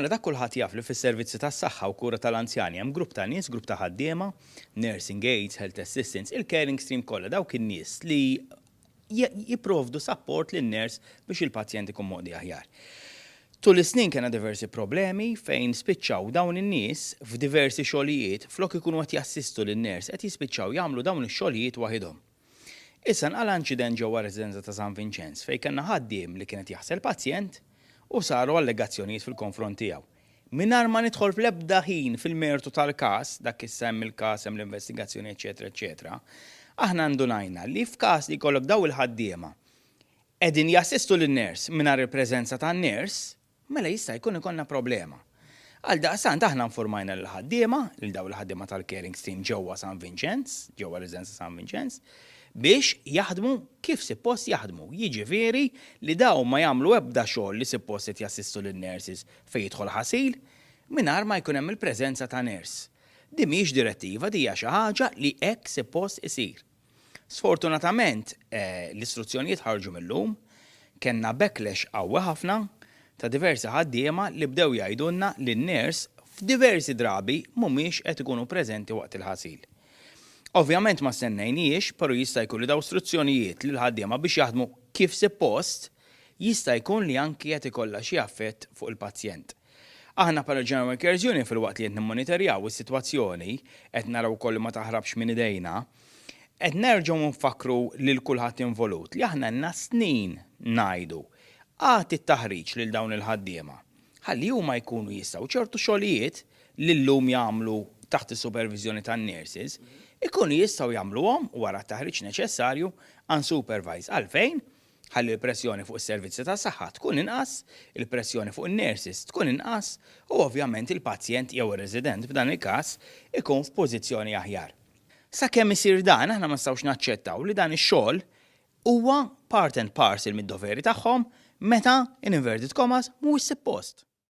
Mela dak kulħadd jaf li fis-servizzi tas-saħħa u kura tal-anzjani hemm grupp ta' nies, grupp ta' ħaddiema, nursing aides, health assistants, il-caring stream kollha dawk in-nies li jipprovdu support lin-ners biex il-pazjent ikun modi aħjar. Tul is-snin kena diversi problemi fejn spiċċaw dawn in-nies f'diversi xogħlijiet flok ikunu qed jassistu lin-ners qed jispiċċaw jagħmlu dawn ix-xogħlijiet waħedhom. Issa nqal inċident ġewwa residenza ta' San Vincenz fejn kellna ħaddiem li kienet jaħsel pazjent u saru allegazzjonijiet fil-konfront tiegħu. Mingħajr ma nidħol fl-ebda ħin fil-mertu tal-każ, dak issa hemm il-każ hemm l-investigazzjoni eċetera, aħna ndunajna li f'każ li jkollok daw il-ħaddiema qegħdin jassistu lin-ners mingħajr il-preżenza tan-ners, mela jista' jkun ikollna problema. Għal daqstant aħna informajna l-ħaddiema, lil daw il-ħaddiema tal-caring stream ġewwa San Vincenz, ġewwa residenza San Vincenz, biex jaħdmu kif suppost jaħdmu. Jiġifieri li daw ma jagħmlu ebda xogħol li suppost qed jassistu lin-nurses fejn jidħol ħasil mingħajr ma jkun hemm il-preżenza ta' ners. Di mhix direttiva di hija xi ħaġa li hekk suppost isir. Sfortunatament l-istruzzjonijiet ħarġu mill-lum, kellna backlash qawwi ħafna ta' diversi ħaddiema li bdew jgħidulna li n-ners f'diversi drabi mhumiex qed ikunu preżenti waqt il-ħasil. Ovvjament ma stennejniex, però jista' jkun li daw istruzzjonijiet lil ħaddiema biex jaħdmu kif suppost jista' jkun li anki qed ikollha xi affett fuq il-pazjent. Aħna bħala General Cares Union fil-waqt li qed nimmonitorjaw is-sitwazzjoni qed naraw ukoll ma taħrabx minn idejna, qed nerġgħu nfakru lil kulħadd involut li aħna għandna snin ngħidu għad it-taħriġ lil dawn il-ħaddiema. Ħalli huma jkunu jistgħu ċertu xogħlijiet li llum jagħmlu taħt is-supervizjoni tan-nurses, ikunu jistgħu jagħmluhom wara t-taħriġ neċessarju unsupervised. Għalfejn? Ħalli l-pressjoni fuq is-servizzi tas-saħħa tkun inqas, il-pressjoni fuq in-nurses tkun inqas u ovvjament il-pazjent jew ir-resident b'dan il-każ ikun f'pożizzjoni aħjar. Sakemm isir dan aħna ma nistgħux naċċettaw li dan ix-xogħol huwa part and parcel mid-doveri tagħhom meta in inverted commas mhuwiex suppost.